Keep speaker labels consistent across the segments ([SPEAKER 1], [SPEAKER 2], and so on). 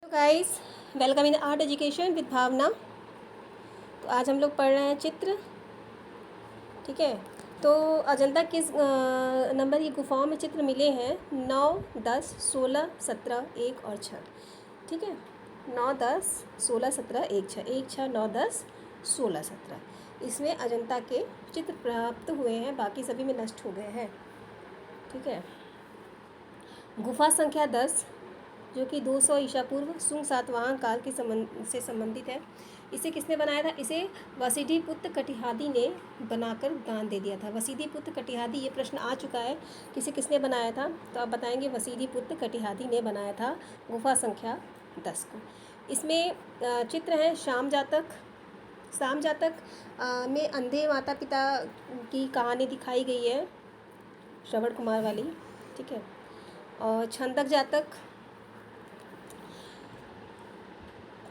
[SPEAKER 1] Guys, welcome in art education with Bhavna. तो आज हम लोग पढ़ रहे हैं चित्र। ठीक है, तो अजंता किस नंबर की गुफाओं में चित्र मिले हैं? 9, 10, 16, 17, 1 और 6। ठीक है, 9, 10, 16, 17, 1, 6, 1, 6, 9, 10, 16, 17 इसमें अजंता के चित्र प्राप्त हुए हैं, बाकी सभी में नष्ट हो गए हैं। ठीक है, गुफा संख्या 10 जो कि 200 ईसा पूर्व सुंग सातवाहन काल के से संबंधित है। इसे किसने बनाया था? इसे वसीदीपुत्र कटिहादी ने बनाकर दान दे दिया था। वसीदीपुत्र कटिहादी, ये प्रश्न आ चुका है कि इसे किसने बनाया था, तो आप बताएंगे वसीदीपुत्र कटिहादी ने बनाया था गुफा संख्या 10 को। इसमें चित्र हैं शाम जातक। शाम जातक में अंधे माता पिता की कहानी दिखाई गई है, श्रवण कुमार वाली। ठीक है, और छंदक जातक।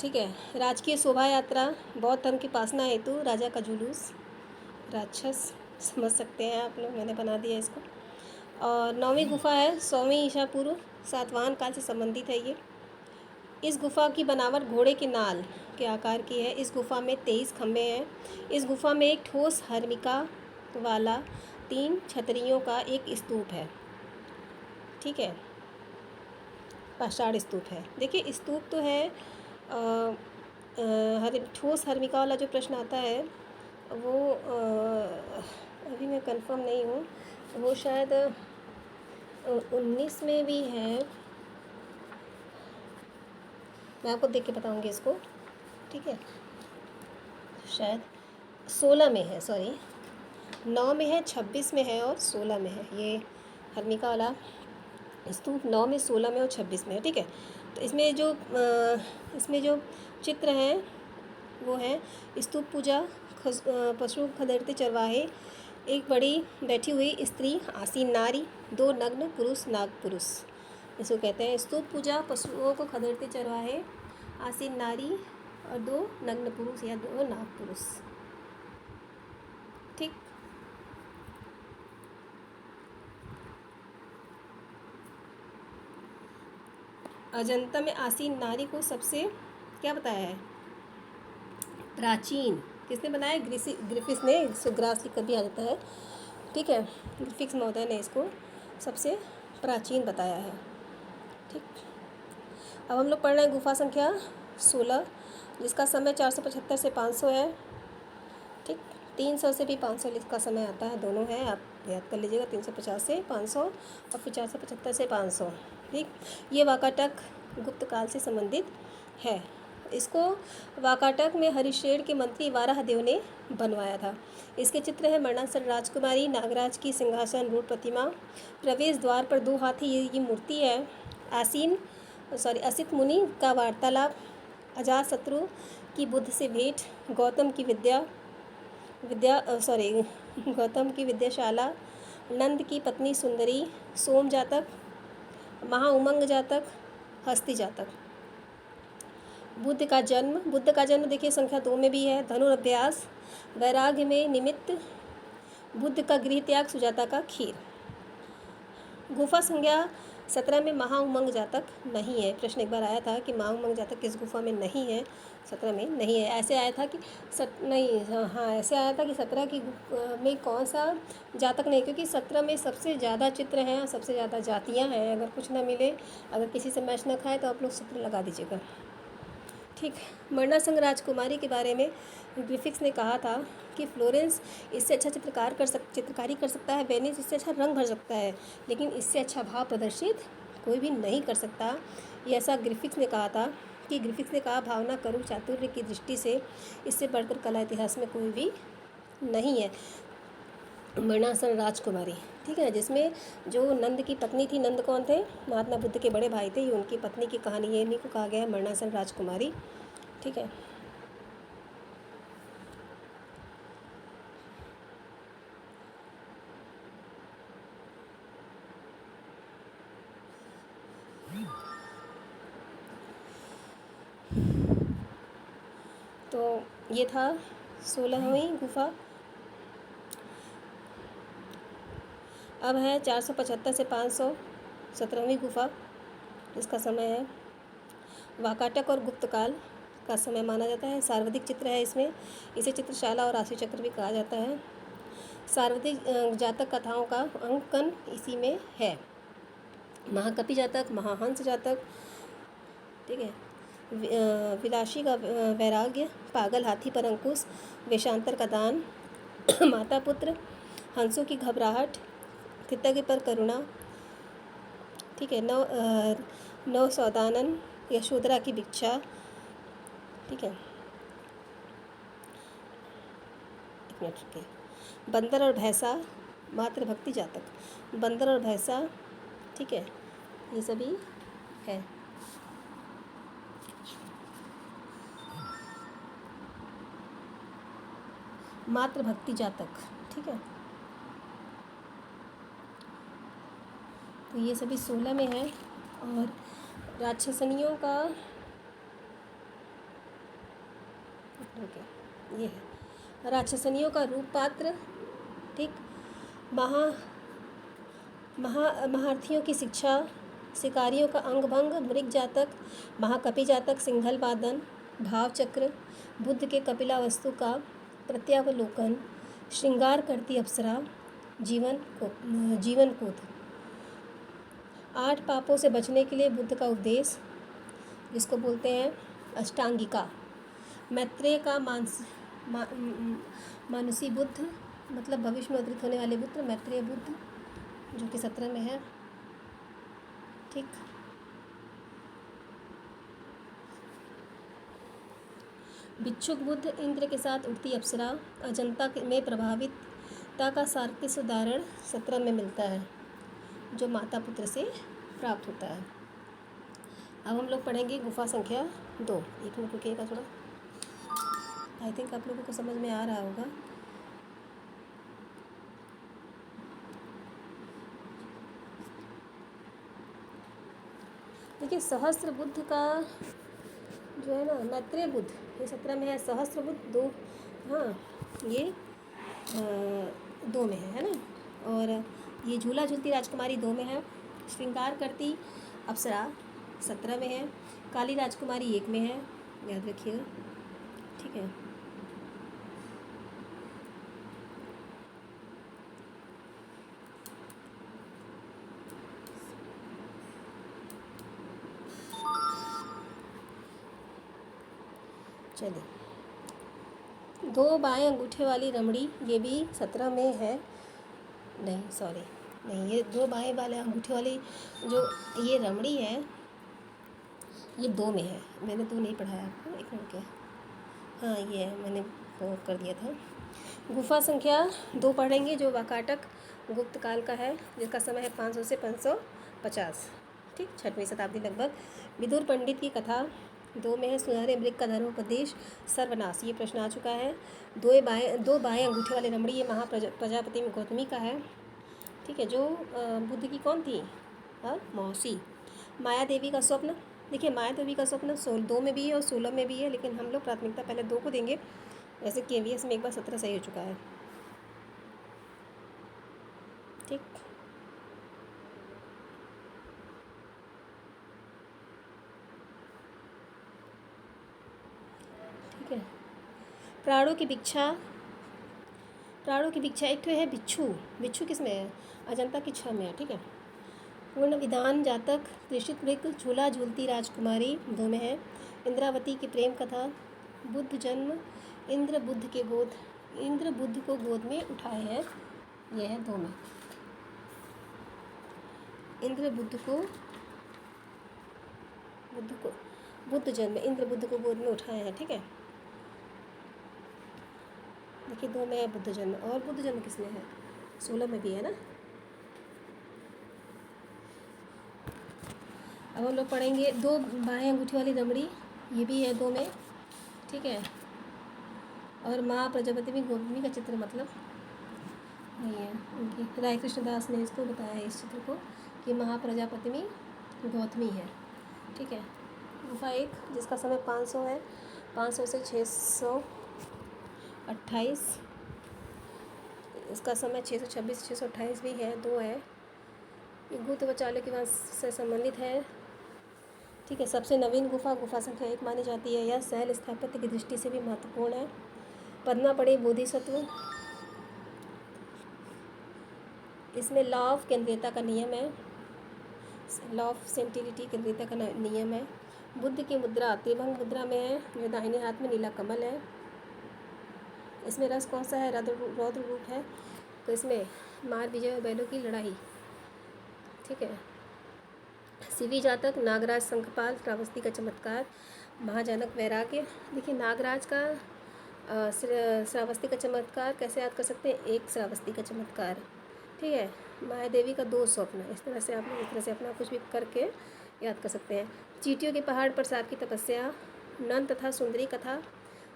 [SPEAKER 1] ठीक है, राजकीय शोभा यात्रा, बौद्ध धर्म की उपासना हेतु राजा का जुलूस, राक्षस समझ सकते हैं आप लोग, मैंने बना दिया इसको। और 9वीं गुफा है 100वीं ईसा पूर्व सातवाहन काल से संबंधित है ये। इस गुफा की बनावट घोड़े के नाल के आकार की है। इस गुफा में 23 खंभे हैं। इस गुफा में एक ठोस हर्मिका वाला 3 छतरियों का एक स्तूप है। ठीक है, पाषाण स्तूप है। देखिए स्तूप तो है, ठोस हर्मिका वाला जो प्रश्न आता है वो अभी मैं कंफर्म नहीं हूँ, वो शायद 19 में भी है, मैं आपको देख के बताऊँगी इसको। ठीक है, शायद 16 में है, सॉरी 9 में है, 26 में है और 16 में है। ये हर्मिका वाला स्तूप 9 में, 16 में और 26 में है। ठीक है, तो इसमें जो चित्र हैं वो है स्तूप पूजा, पशु खदेड़ते चरवाहे, एक बड़ी बैठी हुई स्त्री, आसीन नारी, 2 नग्न पुरुष, नाग पुरुष, इसको कहते हैं स्तूप पूजा, पशुओं को खदेड़ते चरवाहे, आसीन नारी और 2 नग्न पुरुष या 2 नाग पुरुष। ठीक, अजंता में आसीन नारी को सबसे क्या बताया है? प्राचीन। किसने बनाया? ग्रिफिथ्स ने। ग्रास लिख कर भी आ जाता है। ठीक है, ग्रिफिथ्स महोदय ने इसको सबसे प्राचीन बताया है। ठीक, अब हम लोग पढ़ रहे हैं गुफा संख्या 16 जिसका समय 475 से 500 है। ठीक, 300 से भी 500 का समय आता है, दोनों है, आप याद कर लीजिएगा। 350 से 500 और फिर 475 से 500। ठीक, ये वाकाटक गुप्त काल से संबंधित है। इसको वाकाटक में हरिशेर के मंत्री वाराहदेव ने बनवाया था। इसके चित्र है मरणासन राजकुमारी, नागराज की सिंहासन रूढ़ प्रतिमा, प्रवेश द्वार पर 2 हाथी, ये मूर्ति है। असित मुनि का वार्तालाप, अजातशत्रु की बुद्ध से भेंट, गौतम की विद्याशाला, नंद की पत्नी सुंदरी, सोम जातक, महाउमंग जातक, हस्ती जातक। बुद्ध का जन्म देखिए संख्या 2 में भी है। धनुर्अभ्यास, वैराग्य में निमित्त, बुद्ध का गृह त्याग, सुजाता का खीर। गुफा संख्या 17 में महाउमंग जातक नहीं है। प्रश्न एक बार आया था कि महाउमंग जातक किस गुफा में नहीं है? 17 में नहीं है। ऐसे आया था कि ऐसे आया था कि 17 की में कौन सा जातक नहीं, क्योंकि 17 में सबसे ज़्यादा चित्र हैं और सबसे ज़्यादा जातियाँ हैं। अगर कुछ ना मिले, अगर किसी से मैच ना खाए तो आप लोग 17 लगा दीजिएगा। ठीक, मरणासन राजकुमारी के बारे में ग्रिफिथ्स ने कहा था कि फ्लोरेंस इससे अच्छा चित्रकारी कर सकता है, वेनिस इससे अच्छा रंग भर सकता है, लेकिन इससे अच्छा भाव प्रदर्शित कोई भी नहीं कर सकता। ये ऐसा ग्रिफिथ्स ने कहा था कि भावना करुण चातुर्य की दृष्टि से इससे बढ़कर कला इतिहास में कोई भी नहीं है। मरणासन राजकुमारी, ठीक है, जिसमें जो नंद की पत्नी थी, नंद कौन थे? महात्मा बुद्ध के बड़े भाई थे, ये उनकी पत्नी की कहानी है, इन्हीं को कहा गया है मरणासन राजकुमारी। ठीक है, तो ये था 16वीं गुफा। अब है 475 से 500 17वीं गुफा, इसका समय है। वाकाटक और गुप्तकाल का समय माना जाता है। सार्वधिक चित्र है इसमें, इसे चित्रशाला और राशि चक्र भी कहा जाता है। सार्वधिक जातक कथाओं का अंकन इसी में है। महाकपि जातक, महाहंस जातक, ठीक है। विलासी का वैराग्य, पागल हाथी पर अंकुश, वेशांतर का दान, माता पुत्र, हंसों की घबराहट, कृतज्ञ पर करुणा, ठीक है। नव सौदानन, यशोधरा की भिक्षा, ठीक है। एक मिनट रुकिए। बंदर और भैंसा, मातृभक्ति जातक, बंदर और भैंसा, ठीक है, ये सभी है। मातृभक्ति जातक, ठीक है। तो ये सभी 16 में है। और राक्षसनियों का ये है, राक्षसनियों का रूप पात्र, ठीक। महारथियों की शिक्षा, शिकारियों का अंगभंग, मृग जातक, महाकपि जातक, सिंघल वादन, भाव चक्र, बुद्ध के कपिलावस्तु का प्रत्यावलोकन, श्रृंगार करती अप्सरा, जीवन कूद, 8 पापों से बचने के लिए बुद्ध का उपदेश, जिसको बोलते हैं अष्टांगिका, मैत्रेय का मानसी बुद्ध, मतलब भविष्य में अवतरित होने वाले बुद्ध, मैत्रेय बुद्ध, जो कि 17 में है, ठीक। भिक्षुक बुद्ध, इंद्र के साथ उठती अप्सरा, अजंता में प्रभावितता का सार्किक उदाहरण 17 में मिलता है, जो माता पुत्र से प्राप्त होता है। अब हम लोग पढ़ेंगे गुफा संख्या 2। एक मिनट रुकिएगा थोड़ा, आई थिंक आप लोगों को समझ में आ रहा होगा। देखिए, सहस्त्र बुद्ध का जो है ना, मैत्रेय बुद्ध, ये 17 में है। सहस्त्र बुद्ध 2, हाँ, ये 2 में है ना। और ये झूला झूलती राजकुमारी 2 में है। श्रृंगार करती अप्सरा 17 में है। काली राजकुमारी 1 में है, याद रखिएगा, ठीक है। चलिए, 2 बाएं अंगूठे वाली रमणी, ये भी 17 में है। नहीं, सॉरी, नहीं, ये 2 बाएं वाले अंगूठे वाली जो ये रमणी है, ये 2 में है। मैंने 2 नहीं पढ़ाया आपको, एक मिनट क्या, हाँ ये है, मैंने वो कर दिया था। गुफा संख्या 2 पढ़ेंगे, जो वाकाटक गुप्त काल का है, जिसका समय है 500 से 550, ठीक, 6वीं शताब्दी लगभग। विदुर पंडित की कथा 2 में है। सुनहरे मृग का धर्मोपदेश, सर्वनाश, ये प्रश्न आ चुका है। 2 बाएं अंगूठे वाले रमणी, ये प्रजापति में गौतमी का है, ठीक है, जो बुद्ध की कौन थी, मौसी। माया देवी का स्वप्न, देखिए माया देवी का स्वप्न 2 में भी है और 16 में भी है, लेकिन हम लोग प्राथमिकता पहले 2 को देंगे। वैसे KVS में एक बार 17 सही हो चुका है, ठीक। ठीक है। प्राणों की भिक्षा, एक तो है बिच्छू किस में है, अजंता की 6 में है, ठीक है। पूर्ण विधान जातक, प्रेषित मृग, झूला झूलती राजकुमारी 2 में है। इंद्रावती की प्रेम कथा, बुद्ध जन्म, इंद्र बुद्ध को गोद में उठाए हैं, यह है 2 में। इंद्र बुद्ध जन्म, इंद्र बुद्ध को गोद में उठाए हैं, ठीक है। देखिए 2 में है बुद्ध जन्म, और बुद्ध जन्म किसमें है, 16 में भी है ना। अब हम लोग पढ़ेंगे 2 बाएं अंगूठी वाली रमणी, ये भी है 2 में, ठीक है। और माँ प्रजापति में गौतमी का चित्र मतलब नहीं है उनकी, राय कृष्णदास ने इसको बताया है, इस चित्र को, कि महाप्रजापति में गौतमी है, ठीक है। गुफा 1, जिसका समय 500 है, 500 से 628, इसका समय 626 628 भी है, 2 है। ये गुप्त व चालुक्य वंश से संबंधित है, ठीक है। सबसे नवीन गुफा गुफा संख्या 1 मानी जाती है। यह शैल स्थापत्य की दृष्टि से भी महत्वपूर्ण है। पद्मापड़ी बोधिसत्व, इसमें लॉ ऑफ केंद्रीयता का नियम है, लॉ ऑफ सेंटिलिटी केंद्रीयता का नियम है। बुद्ध की मुद्रा त्रिभंग मुद्रा में है, जो दाहिने हाथ में नीला कमल है। इसमें रस कौन सा है? रौद्र रूप है। तो इसमें मार विजय और बैलों की लड़ाई। ठीक है। शिवी जातक, नागराज शंखपाल, श्रावस्ती का चमत्कार, महाजनक वैराग्य। देखिए नागराज का श्रावस्ती का चमत्कार कैसे याद कर सकते हैं? एक श्रावस्ती का चमत्कार। ठीक है। माया देवी का 2 स्वप्न। इस तरह से आप लोग इस तरह से अपना कुछ भी करके याद कर सकते हैं। चींटियों के पहाड़ पर सांप की तपस्या, नंद तथा सुंदरी कथा,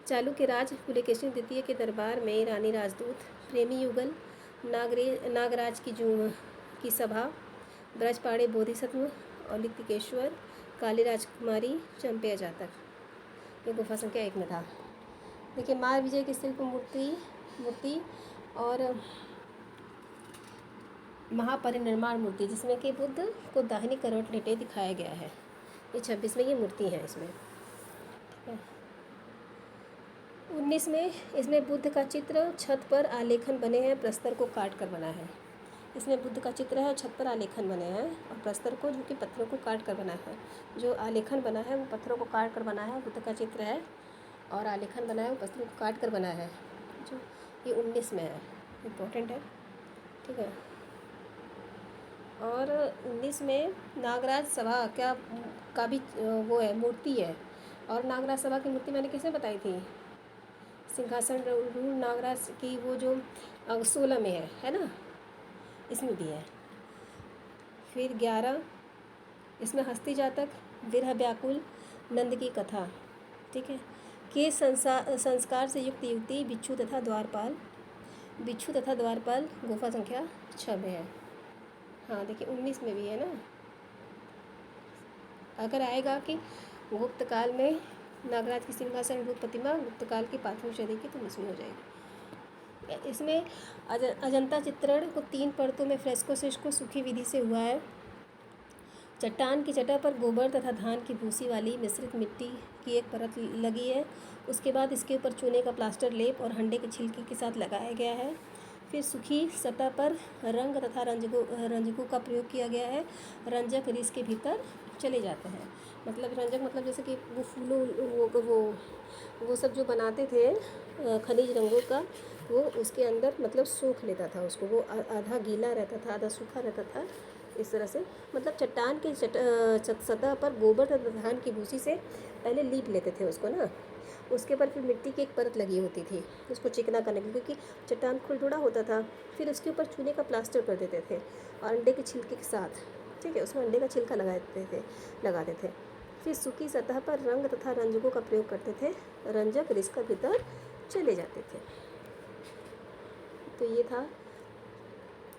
[SPEAKER 1] चालुक्य राज पुलकेशिन द्वितीय के दरबार में रानी राजदूत, प्रेमी युगल, नागराज की सभा, ब्रजपाड़े बोधिसत्व, औलितिकेश्वर, काली राजकुमारी, चंपे जातक। ये गुफा संख्या 1 में था। देखिए मार विजय की शिल्प मूर्ति और महापरिनिर्वाण मूर्ति, जिसमें कि बुद्ध को दाहिनी करवट लेटे दिखाया गया है। ये 26 ये मूर्ति है इसमें। ठीक है। 19 में इसमें बुद्ध का चित्र, छत पर आलेखन बने हैं, प्रस्तर को काट कर बना है। इसमें बुद्ध का चित्र है, छत पर आलेखन बने हैं, और प्रस्तर को जो कि पत्थरों को काट कर बना है। जो आलेखन बना है वो पत्थरों को काट कर बना है, बुद्ध का चित्र है, और आलेखन बना है वो पत्थरों को काट कर बना है। जो ये 19 में है, इम्पोर्टेंट है। ठीक है। और 19 में नागराज सभा का भी वो है, मूर्ति है। और नागराज सभा की मूर्ति मैंने किसने बताई थी? सिंहासन रूढ़ नागराज की, वो जो 16 में है ना, इसमें भी है। फिर 11 इसमें हस्ती जातक, विरह व्याकुल, नंद की कथा। ठीक है। के संस्कार से युक्त युवती, बिच्छू तथा द्वारपाल गुफा संख्या 6 में है। हाँ देखिए 19 में भी है ना। अगर आएगा कि गुप्त काल में नागराज की सिंहासन रूप प्रतिमा गुप्त काल की 5वीं सदी की, तो इसमें हो जाएगी। इसमें अजंता चित्रण को 3 परतों में फ्रेस्को से इसको सूखी विधि से हुआ है। चट्टान की चटा पर गोबर तथा धान की भूसी वाली मिश्रित मिट्टी की एक परत लगी है। उसके बाद इसके ऊपर चूने का प्लास्टर लेप और हंडे के छिलके के साथ लगाया गया है। फिर सूखी सतह पर रंग तथा रंजकों का प्रयोग किया गया है। रंजक रिस के भीतर चले जाते हैं। मतलब रंजक मतलब जैसे कि वो फूलों वो सब जो बनाते थे खनिज रंगों का, वो उसके अंदर मतलब सूख लेता था उसको। वो आधा गीला रहता था, आधा सूखा रहता था। इस तरह से मतलब चट्टान की सतह पर गोबर तथा धान की भूसी से पहले लीप लेते थे उसको ना। उसके ऊपर फिर मिट्टी की एक परत लगी होती थी उसको चिकना करने के लिए, क्योंकि चट्टान खुरदुरा होता था। फिर उसके ऊपर चूने का प्लास्टर कर देते थे और अंडे के छिलके के साथ, ठीक है, उसमें अंडे का छिलका लगाते थे। फिर सूखी सतह पर रंग तथा रंजकों का प्रयोग करते थे। रंजक रिश्का भीतर चले जाते थे। तो ये था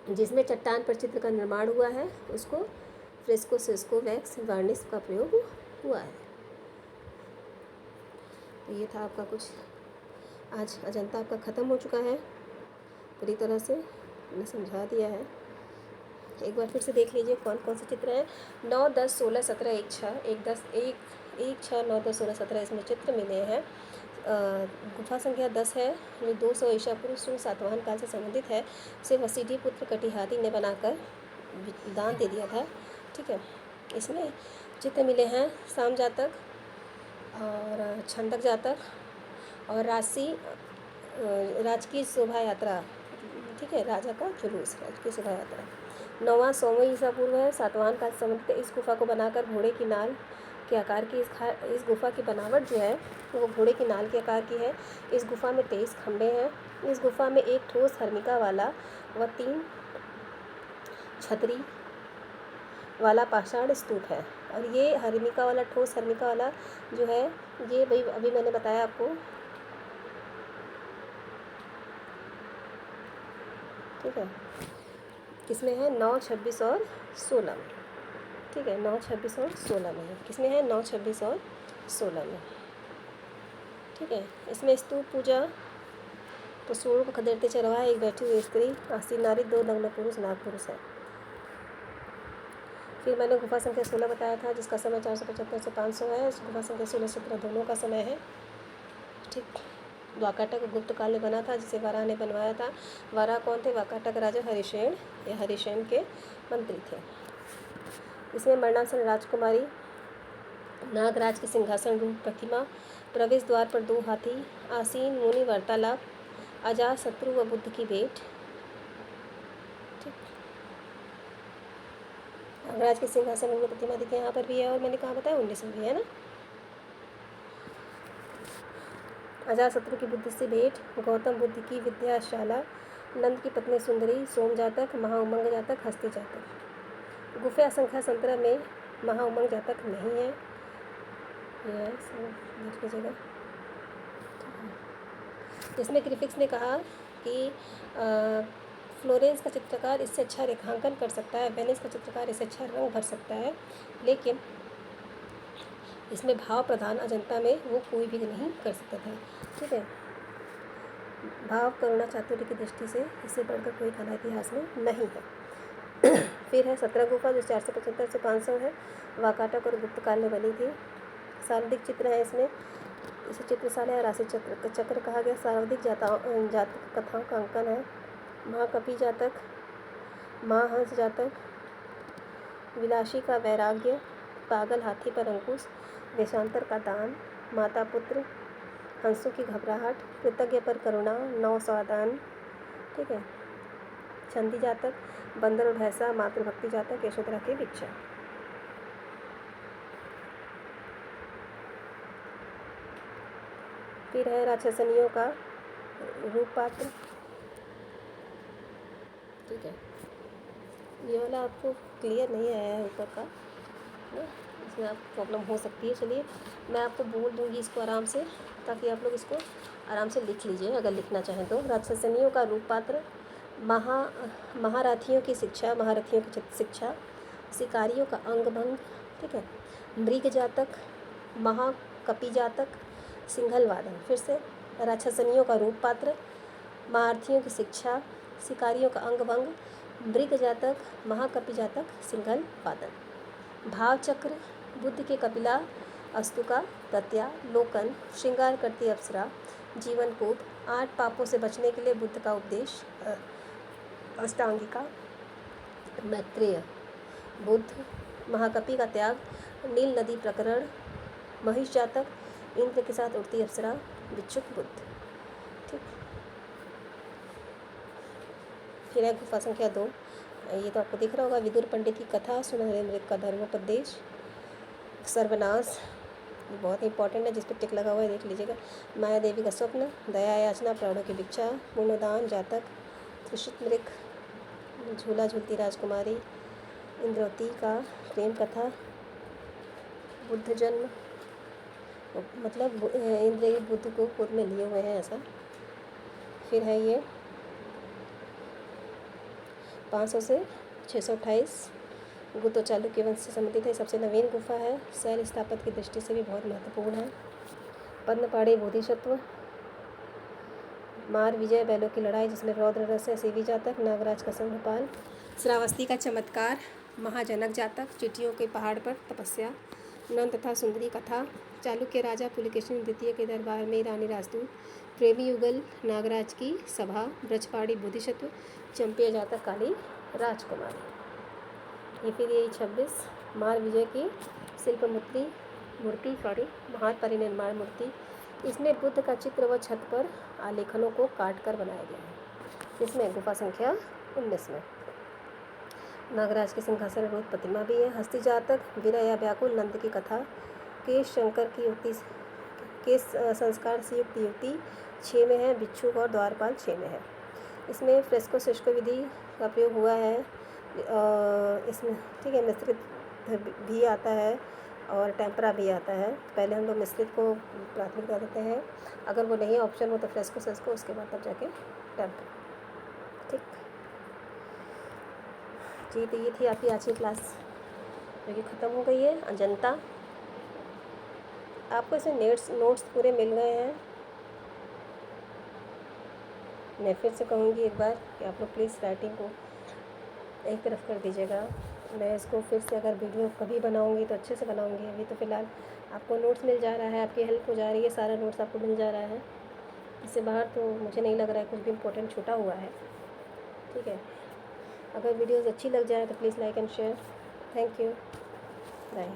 [SPEAKER 1] जिसमें चट्टान पर चित्र का निर्माण हुआ है, उसको फ्रेस्को सिस्को वैक्स वार्निश का प्रयोग हुआ है। तो ये था आपका कुछ। आज अजंता आपका ख़त्म हो चुका है पूरी तरह से, मैंने समझा दिया है। एक बार फिर से देख लीजिए कौन कौन से चित्र हैं। 9, 10, 16, 17, 1, 6, 1, 10, 1, 6, 9, 10, 16, 17 इसमें चित्र मिले हैं। गुफा संख्या 10 है, जो 200 ईसा पूर्व शुंग सातवाहन काल से संबंधित है। उसे वसीठी पुत्र कटिहादी ने बनाकर दान दे दिया था। ठीक है। इसमें चित्र मिले हैं साम जातक और छंदक जातक और राजकीय शोभा यात्रा। ठीक है, राजा का जुलूस, राजकीय शोभा यात्रा। 9वां 100वां ईसा पूर्व है, सातवाहन काल से संबंधित। इस गुफा को बनाकर घोड़े की नाल के आकार की इस गुफा की बनावट जो है वो घोड़े की नाल के आकार की है। इस गुफा में 23 खंभे हैं। इस गुफा में एक ठोस हर्मिका वाला व 3 छतरी वाला पाषाण स्तूप है। और ये हर्मिका वाला, ठोस हर्मिका वाला जो है, ये भाई अभी मैंने बताया आपको। ठीक है, किसमें है? 9, 26 और 16 में। ठीक है, 9, 26 और 16 में है। किसमें है? 9, 26 और 16 में। ठीक है। इसमें स्तूप पूजा, तो सूर्य को खदेड़ते चरवाहा, एक बैठी हुई स्त्री, आसीन नारी, 2 नग्न पुरुष, नाग पुरुष है। फिर मैंने गुफा संख्या 16 बताया था, जिसका समय 475 से 500 है। गुफा संख्या 16-17 दोनों का समय है। ठीक। वाकाटक गुप्त काल में बना था, जिसे वाराह ने बनवाया था। वाराह कौन थे? वाकाटक राजा हरिशेन, ये हरिशेन के मंत्री थे। इसमें मरणासन राजकुमारी, नागराज के सिंहासन रूप प्रतिमा, प्रवेश द्वार पर 2 हाथी, आसीन मुनि वार्तालाप, अजात शत्रु व बुद्ध की भेंट। ठीक। नागराज के सिंहासन रूप प्रतिमा देखिए यहाँ पर भी है, और मैंने कहाँ बताया 19 में भी है ना। अजात शत्रु की बुद्ध से भेंट, गौतम बुद्ध की विद्याशाला, नंद की पत्नी सुंदरी, सोम जातक, महाउमंग जातक, हस्ती जातक। गुफा संख्या 17 में महाउमंग जातक नहीं है, ये देख लीजिएगा। इसमें ग्रिफिक्स ने कहा कि फ्लोरेंस का चित्रकार इससे अच्छा रेखांकन कर सकता है, वेनिस का चित्रकार इससे अच्छा रंग भर सकता है, लेकिन इसमें भाव प्रधान अजंता में वो कोई भी नहीं कर सकता था। ठीक है। भाव करुणा चातुर्य की दृष्टि से इससे बढ़कर कोई कला इतिहास में नहीं है। फिर है 17 गुफा, जो 475 से 500 है। वाकाटक और गुप्त काल में बनी थी। शारदिक चित्र है इसमें, इसे चित्रशाला या राशि चक्र कहा गया। शारदिक जातक कथाओं का अंकन है। महाकपि जातक, महाहंस जातक, विलासी का वैराग्य, पागल हाथी पर अंकुश, देशांतर का दान, माता पुत्र, हंसों की घबराहट, कृतज्ञ पर करुणा, 9 सावधान। ठीक है। छंदी जातक, बंदर और भैंसा, मातृभक्ति जातक, यशोधरा की भिक्षा। फिर है राक्षसनियों का रूप पात्र। ठीक है। ये वाला आपको क्लियर नहीं आया है ऊपर का ना, इसमें आप प्रॉब्लम हो सकती है। चलिए मैं आपको बोल दूँगी इसको आराम से, ताकि आप लोग इसको आराम से लिख लीजिए अगर लिखना चाहें तो। राक्षसनियों का रूप पात्र, महारथियों की शिक्षा, महारथियों की शिक्षा, शिकारियों का अंग भंग। ठीक है। मृग जातक, महाकपि जातक, सिंघल वादन। फिर से राक्षसनियों का रूप पात्र, महारथियों की शिक्षा, शिकारियों का अंग भंग, मृग जातक, महाकपि जातक, सिंघल वादन। भाव चक्र, बुद्ध के कपिला, अस्तुका, प्रत्यालोकन, श्रृंगार करती अप्सरा, जीवन कूप, 8 पापों से बचने के लिए बुद्ध का उपदेश, अष्टांगिका, मैत्रेय, बुद्ध, महाकपि का त्याग, नील नदी प्रकरण, महिष जातक, इंद्र के साथ उड़ती अप्सरा, भिक्षुक बुद्ध। ठीक। फिर है गुफा संख्या 2, ये तो आपको दिख रहा होगा। विदुर पंडित की कथा, सुनहरे मृग का धर्मोपदेश, सर्वनाश, बहुत इंपॉर्टेंट है, जिस पर टिक लगा हुआ है देख लीजिएगा। माया देवी का स्वप्न, दया याचना, प्राणों की भिक्षा, पुण्यदान जातक, त्रिशित मृग, झूला झूलती राजकुमारी, इंद्रवती का प्रेम कथा, बुद्ध जन्म, मतलब इंद्र बुद्ध को खुद में लिए हुए हैं ऐसा। फिर है ये 500 से 628, गुप्त और चालुक्य वंश से संबंधित है। सबसे नवीन गुफा है, शैल स्थापत्य की दृष्टि से भी बहुत महत्वपूर्ण है। पद्मपाणि बोधिसत्व, मार विजय बैलों की लड़ाई जिसमें रौद्र रस है, सीवी जातक, नागराज का संघपाल, श्रावस्ती का चमत्कार, महाजनक जातक, चींटियों के पहाड़ पर तपस्या, नंद तथा सुंदरी कथा, चालुक्य राजा पुलकेशिन द्वितीय के दरबार में रानी राजदूत, प्रेमी युगल, नागराज की सभा, ब्रजपाड़ी बोधिसत्व, चंपिया जातक, काली राजकुमारी। ये फिर यही 26 मार विजय की शिल्प मूर्ति महान परिनिर्माण मूर्ति। इसमें बुद्ध का चित्र व छत पर आलेखनों को काट कर बनाया गया है। इसमें गुफा संख्या 19 में नागराज के सिंहासन रूप प्रतिमा भी है। हस्ती जातक, विरह या व्याकुल, नंद की कथा, केश शंकर की युक्ति, केश संस्कार से युक्त युक्ति 6 में है। भिक्षुक और द्वारपाल 6 में है। इसमें फ्रेस्को शुष्क विधि का प्रयोग हुआ है। इसमें ठीक है, मिश्रित भी आता है और टेम्परा भी आता है। पहले हम लोग मिश्रित को प्राथमिकता देते हैं, अगर वो नहीं ऑप्शन हो तो फ्रेस्को शुष्क, उसके बाद तब जाके टेम्परा। ठीक जी, तो ये थी आपकी आज की क्लास जो कि ख़त्म हो गई है। अजंता, आपको इसमें नोट्स पूरे मिल गए हैं। मैं फिर से कहूँगी एक बार कि आप लोग प्लीज़ राइटिंग को एक तरफ कर दीजिएगा। मैं इसको फिर से अगर वीडियो कभी बनाऊँगी तो अच्छे से बनाऊँगी। अभी तो फ़िलहाल आपको नोट्स मिल जा रहा है, आपकी हेल्प हो जा रही है, सारा नोट्स आपको मिल जा रहा है। इससे बाहर तो मुझे नहीं लग रहा है कुछ भी इम्पोर्टेंट छूटा हुआ है। ठीक है, अगर वीडियोज़ अच्छी लग जाए तो please like and share. Thank you, bye.